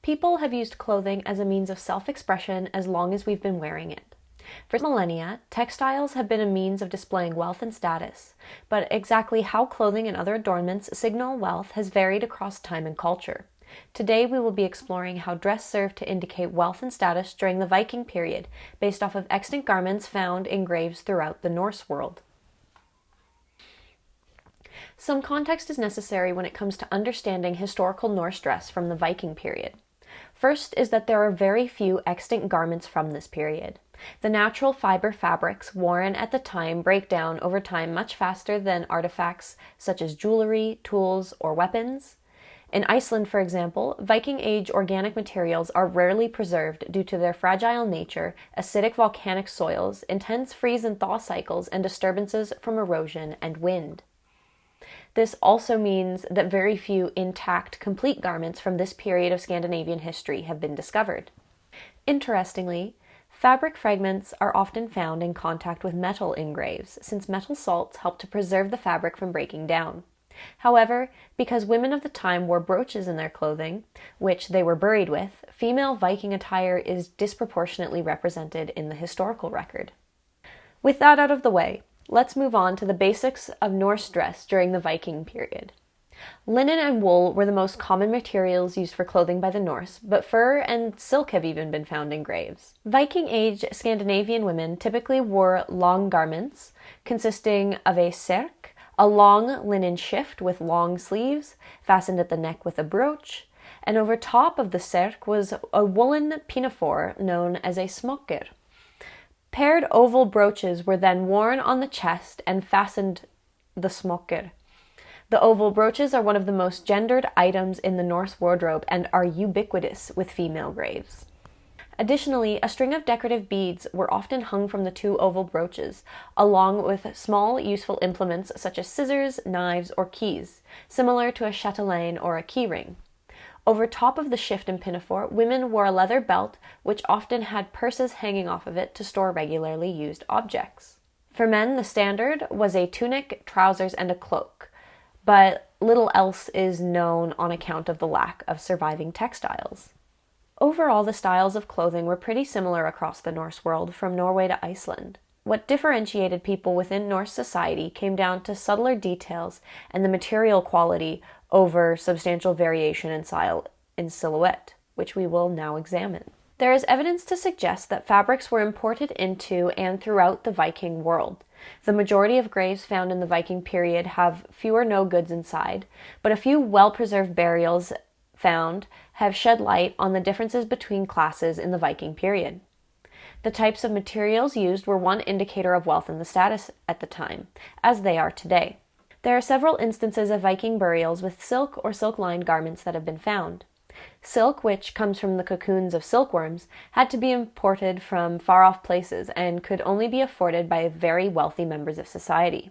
People have used clothing as a means of self-expression as long as we've been wearing it. For millennia, textiles have been a means of displaying wealth and status, but exactly how clothing and other adornments signal wealth has varied across time and culture. Today we will be exploring how dress served to indicate wealth and status during the Viking period, based off of extant garments found in graves throughout the Norse world. Some context is necessary when it comes to understanding historical Norse dress from the Viking period. First is that there are very few extant garments from this period. The natural fiber fabrics worn at the time break down over time much faster than artifacts such as jewelry, tools, or weapons. In Iceland, for example, Viking Age organic materials are rarely preserved due to their fragile nature, acidic volcanic soils, intense freeze and thaw cycles, and disturbances from erosion and wind. This also means that very few intact, complete garments from this period of Scandinavian history have been discovered. Interestingly, fabric fragments are often found in contact with metal in graves, since metal salts help to preserve the fabric from breaking down. However, because women of the time wore brooches in their clothing, which they were buried with, female Viking attire is disproportionately represented in the historical record. With that out of the way, let's move on to the basics of Norse dress during the Viking period. Linen and wool were the most common materials used for clothing by the Norse, but fur and silk have even been found in graves. Viking Age Scandinavian women typically wore long garments consisting of a serk, a long linen shift with long sleeves, fastened at the neck with a brooch, and over top of the serk was a woolen pinafore known as a smokker. Paired oval brooches were then worn on the chest and fastened the smokker. The oval brooches are one of the most gendered items in the Norse wardrobe and are ubiquitous with female graves. Additionally, a string of decorative beads were often hung from the two oval brooches, along with small useful implements such as scissors, knives, or keys, similar to a chatelaine or a keyring. Over top of the shift and pinafore, women wore a leather belt, which often had purses hanging off of it to store regularly used objects. For men, the standard was a tunic, trousers, and a cloak, but little else is known on account of the lack of surviving textiles. Overall, the styles of clothing were pretty similar across the Norse world, from Norway to Iceland. What differentiated people within Norse society came down to subtler details and the material quality over substantial variation in style and silhouette, which we will now examine. There is evidence to suggest that fabrics were imported into and throughout the Viking world. The majority of graves found in the Viking period have few or no goods inside, but a few well-preserved burials found have shed light on the differences between classes in the Viking period. The types of materials used were one indicator of wealth and the status at the time, as they are today. There are several instances of Viking burials with silk or silk-lined garments that have been found. Silk, which comes from the cocoons of silkworms, had to be imported from far-off places and could only be afforded by very wealthy members of society.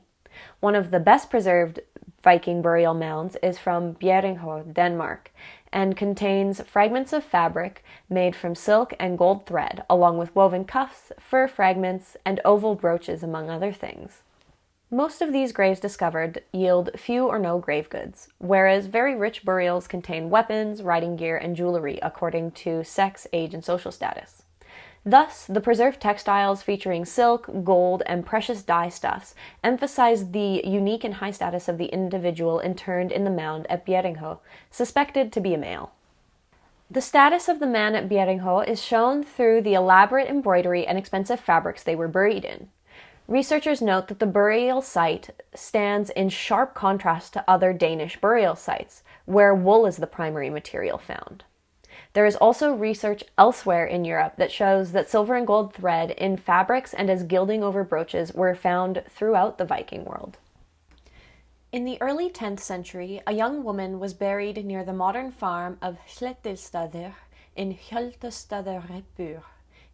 One of the best-preserved Viking burial mounds is from Bjerringhøj, Denmark, and contains fragments of fabric made from silk and gold thread, along with woven cuffs, fur fragments, and oval brooches, among other things. Most of these graves discovered yield few or no grave goods, whereas very rich burials contain weapons, riding gear, and jewelry according to sex, age, and social status. Thus, the preserved textiles featuring silk, gold, and precious dye stuffs emphasize the unique and high status of the individual interned in the mound at Bjerringhøj, suspected to be a male. The status of the man at Bjerringhøj is shown through the elaborate embroidery and expensive fabrics they were buried in. Researchers note that the burial site stands in sharp contrast to other Danish burial sites, where wool is the primary material found. There is also research elsewhere in Europe that shows that silver and gold thread in fabrics and as gilding over brooches were found throughout the Viking world. In the early 10th century, a young woman was buried near the modern farm of Ketilsstaðir in Ketilsstaðir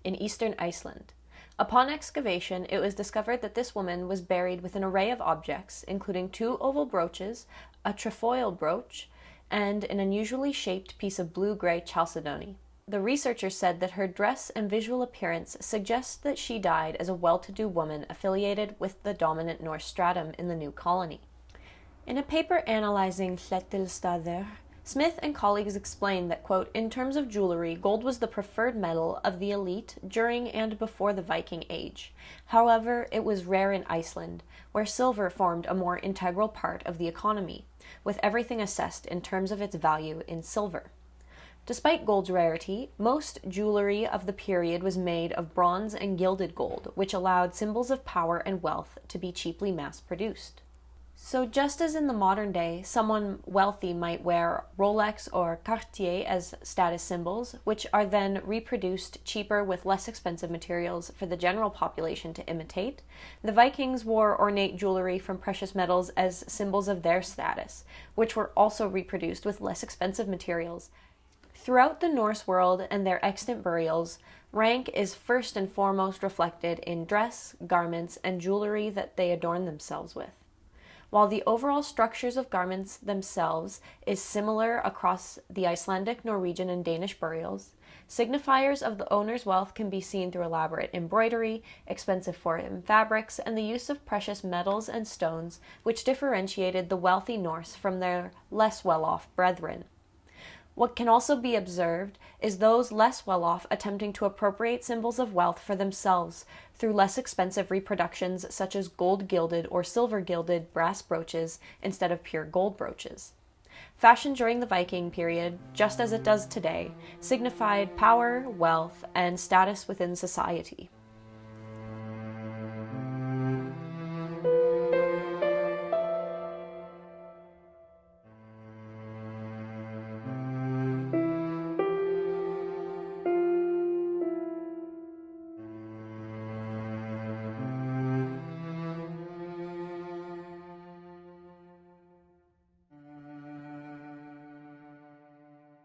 in eastern Iceland. Upon excavation, it was discovered that this woman was buried with an array of objects, including two oval brooches, a trefoil brooch, and an unusually shaped piece of blue-gray chalcedony. The researchers said that her dress and visual appearance suggest that she died as a well-to-do woman affiliated with the dominant Norse stratum in the new colony. In a paper analyzing Ketilsstaðir, Smith and colleagues explained that, quote, in terms of jewelry, gold was the preferred metal of the elite during and before the Viking Age. However, it was rare in Iceland, where silver formed a more integral part of the economy, with everything assessed in terms of its value in silver. Despite gold's rarity, most jewelry of the period was made of bronze and gilded gold, which allowed symbols of power and wealth to be cheaply mass-produced. So just as in the modern day, someone wealthy might wear Rolex or Cartier as status symbols, which are then reproduced cheaper with less expensive materials for the general population to imitate, the Vikings wore ornate jewelry from precious metals as symbols of their status, which were also reproduced with less expensive materials. Throughout the Norse world and their extant burials, rank is first and foremost reflected in dress, garments, and jewelry that they adorn themselves with. While the overall structures of garments themselves is similar across the Icelandic, Norwegian, and Danish burials, signifiers of the owner's wealth can be seen through elaborate embroidery, expensive foreign fabrics, and the use of precious metals and stones, which differentiated the wealthy Norse from their less well-off brethren. What can also be observed is those less well-off attempting to appropriate symbols of wealth for themselves through less expensive reproductions such as gold-gilded or silver-gilded brass brooches instead of pure gold brooches. Fashion during the Viking period, just as it does today, signified power, wealth, and status within society.